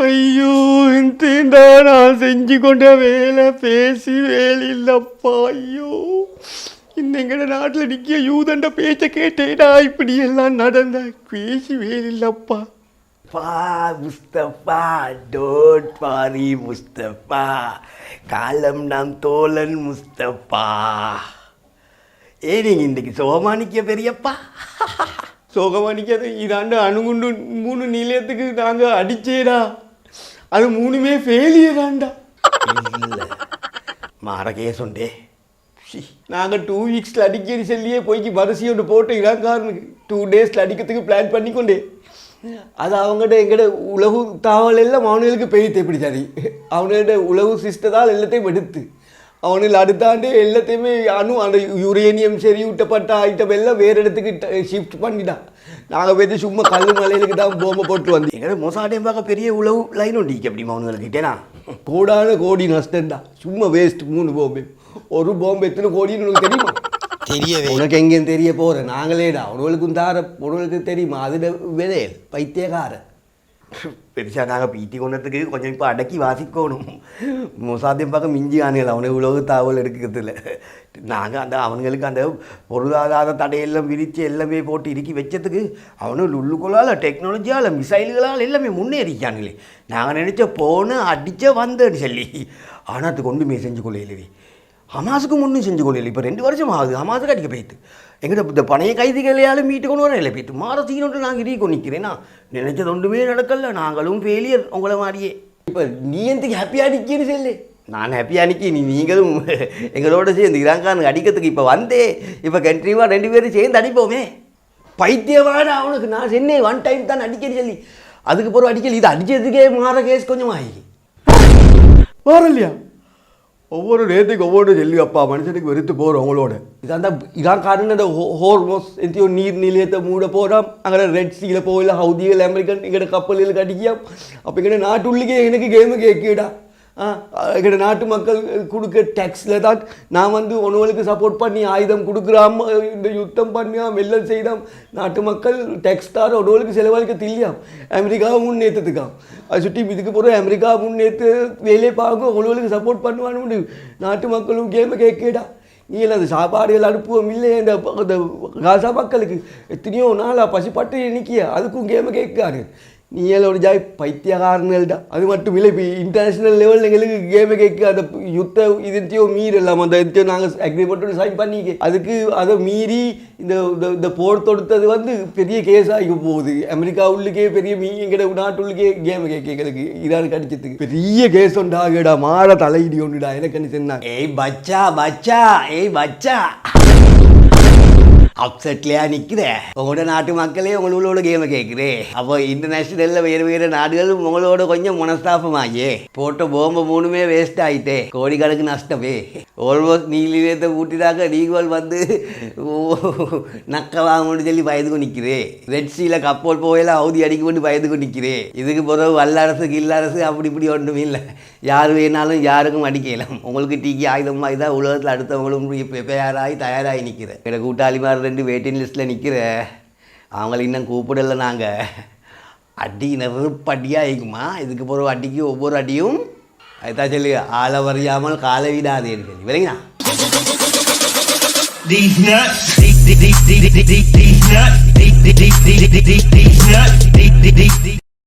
ஐயோ இந்தா நான் செஞ்சு கொண்ட வேலை பேசி வேலை இல்லப்பா. ஐயோ இந்த எங்கட நாட்டில் நிற்கிய யூதண்ட பேச்சை கேட்டேடா. இப்படி எல்லாம் நடந்த பேசி வேலை இல்லப்பா. முஸ்தபா டோன்ட் வாரி முஸ்தபா, காலம் நாம் தோழன் முஸ்தபா. நீங்க இன்றைக்கு சோமானிக்க பெரியப்பா. சோகமானிக்காது இதாண்டு அணுகுண்டு 3 நிலையத்துக்கு நாங்கள் அடிச்சேடா. அது 3மே ஃபெயிலியராண்டா. இல்லை மாற கேஸ் உண்டே. நாங்கள் 2 வீக்ஸில் அடிக்கடி சொல்லியே போய்க்கு வரிசை ஒன்று போட்டு இடாக்காரனுக்கு 2 டேஸில் அடிக்கிறதுக்கு பிளான் பண்ணிக்கொண்டே. அது அவங்கள்ட்ட எங்கள்ட உளவு தாவல் எல்லாம் அவனுங்களுக்கு பெய்து எப்படி சரி. அவனுகிட்ட உளவு சிஸ்டத்தால் எல்லாத்தையும் எடுத்து அவனில் அடுத்தாண்டு எல்லாத்தையுமே அந்த யுரேனியம் செறிவூட்டப்பட்ட ஐட்டம் எல்லாம் வேறு இடத்துக்கு ஷிஃப்ட் பண்ணிட்டான். நாங்கள் போய்ட்டு சும்மா கல் மலையிலுக்கு தான் போம்பை போட்டு வந்தோம். எங்களை மொசாடையும் பார்க்க பெரிய உளவு லைன் உண்டிக்கு அப்படி அவனுங்கள்கிட்டேனா கோடான கோடி நஷ்டம்டா. சும்மா வேஸ்ட் 3 பாம்பு. ஒரு பாம்பு எத்தனை கோடின்னு உனக்கு தெரியுமா? தெரியவே. உனக்கு எங்கேயும் தெரிய போகிறேன் நாங்களேடா. உணவுகளுக்கும் தார உணவுகளுக்கு தெரியுமா? அதில் விதையல் பைத்தியக்கார பெருசாக நாங்கள் பீட்டி கொண்டதுக்கு கொஞ்சம் இப்போ அடக்கி வாசிக்கணும். மொசாதையும் பார்க்க மிஞ்சி ஆணையில் அவனை உலக தாவல் எடுக்கிறதுல நாங்கள் அந்த அவனுங்களுக்கு அந்த பொருளாதார தடையெல்லாம் விரித்து எல்லாமே போட்டு இறுக்கி வச்சதுக்கு அவனு உள்ளுக்குள்ளால் டெக்னாலஜியால் மிசைல்களால் எல்லாமே முன்னேறிக்கானுங்களே. நாங்கள் நினச்ச போன அடித்த வந்தேன்னு சொல்லி ஆனால் அது கொண்டுமே செஞ்சு கொள்ளையிலவே. ஹமாஸுக்கு முன்னும் செஞ்சு கொள்ளையில. இப்போ 2 வருஷம் ஆகுது ஹமாஸுக்கு அடிக்க போய்த்து. எங்கிட்ட இந்த பணைய கைதிகளையாலும் மீட்டு கொண்டு வர இல்லை போய்த்து. மாற சீனொன்று நாங்கள் இறுக்கி கொண்டு நிற்கிறேன்னா நினைச்சது ஒன்றுமே நடக்கல. நாங்களும் ஃபெயிலியர் உங்களை மாதிரியே. இப்போ நீ எந்தக்கு ஹாப்பியாக அடிக்கன்னு சொல்லு. நான் ஹாப்பியாக அன்றைக்கி நீங்களும் எங்களோட சேர்ந்து இராங்கானுக்கு அடிக்கிறதுக்கு இப்போ வந்தே. இப்போ கண்ட்ரிவா 2 பேரும் சேர்ந்து அடிப்போமே. பைத்தியவாட அவனுக்கு நான் சென்னை 1 டைம் தான் அடிக்கடி சொல்லி அதுக்கு பிறகு அடிக்கல. இது அடித்ததுக்கே மாற கேஸ் கொஞ்சம் ஆகி வரலையா? ஒவ்வொரு நேரத்துக்கு ஒவ்வொரு சொல்லி அப்பா மனுஷனுக்கு வெறுத்து போகிறோம் அவங்களோட. இதான் காரணம். இந்த ஹோர்மோஸ் எத்தையோ நீர் நிலையத்தை மூட போகிறோம். அங்கே ரெட் சீல போகல ஹவுதிகள் அமெரிக்கன் எங்கள்ட கப்பல்களுக்கு அடிக்கியா. அப்போ எங்கள்ட நாட்டுள்ளிக்கே எனக்கு கேமு கேட்கடா. எங்கள்ட நாட்டு மக்கள் கொடுக்க டேக்ஸில் தான் நான் உணவுகளுக்கு சப்போர்ட் பண்ணி ஆயுதம் கொடுக்குறாம். இந்த யுத்தம் பண்ணியாம் வெள்ளம் செய்தாம். நாட்டு மக்கள் டேக்ஸ் தார உணவுகளுக்கு செலவழிக்க தெரியாம். அமெரிக்காவை முன்னேற்றத்துக்காம். அது சுற்றி இதுக்கு போகிற அமெரிக்கா முன்னேற்று வேலையை பார்க்க உணவுகளுக்கு சப்போர்ட் பண்ணுவான்னு நாட்டு மக்களும் கேமை கேட்கடா. நீ எல்லாம் அந்த சாப்பாடுகள் அனுப்புவோம் இல்லை. இந்த காசா மக்களுக்கு எத்தனையோ நாளாக பசிப்பட்டு நிற்கிய அதுக்கும் கேமை கேட்காரு. நீ எல்லாம் ஒரு ஜாய் பைத்தியகாரங்கள்டா. அது மட்டும் இல்லை. இப்போ இன்டர்நேஷ்னல் லெவலில் எங்களுக்கு கேமை கேட்க அந்த யுத்த இதுத்தையோ மீறலாம். அந்த இதுத்தையோ நாங்கள் அக்ரிமெண்ட்டோட சைன் பண்ணிக்க அதுக்கு அதை மீறி இந்த போர் தொடுத்தது பெரிய கேஸ் ஆகி போகுது. அமெரிக்கா உள்ளுக்கே பெரிய எங்கட நாட்டுள்ளுக்கே கேமை கேட்க எங்களுக்கு ஈரானுக்கு அடிச்சதுக்கு பெரிய கேஸ் ஒன்றாகடா. மாற தலையிடி ஒன்றுடா எனக்கு என்ன சொன்னாங்க. பச்சா பச்சா பச்சா அப்செட்லையா நிற்கிறேன். உங்களோட நாட்டு மக்களே உங்களோட கேமை கேட்குறேன். அப்போ இன்டர்நேஷ்னலில் வேறு வேறு நாடுகள் உங்களோட கொஞ்சம் மனஸ்தாபமாகி போட்ட போம்பை 3மே வேஸ்ட் ஆகிட்டே. கோடிக்கணக்கு நஷ்டமே. ஆல்மோஸ்ட் நீலியத்தை கூட்டினாக்க நீங்கள் நக்க வாங்கணும்னு சொல்லி பயந்துக்கு நிற்கிறேன். ரெட் சீல கப்பல் போயெல்லாம் அவதி அடிக்க கொண்டு பயந்துக்கு நிற்கிறேன். இதுக்கு பிறகு வல்லரசு கில்லரசு அப்படி இப்படி ஒன்றுமே இல்லை. யார் வேணாலும் யாருக்கும் அடிக்கலாம். உங்களுக்கு டீக்கி ஆயுதமாக தான் உலகத்தில் அடுத்தவங்களும் தயாராகி நிற்கிறேன். எங்கள் கூட்டாளி மாதிரி 2 வெயிட்டிங் லிஸ்ட்டில் நிற்கிற அவங்கள இன்னும் கூப்பிடலை. நாங்கள் அடி நெருப்படியாக ஆகிக்குமா. இதுக்கு பிறகு அடிக்கு ஒவ்வொரு அடியும் அதுதான் சொல்லி ஆள வரையாமல் காலை விடாதேன்னு சொல்லி விளையா. These nuts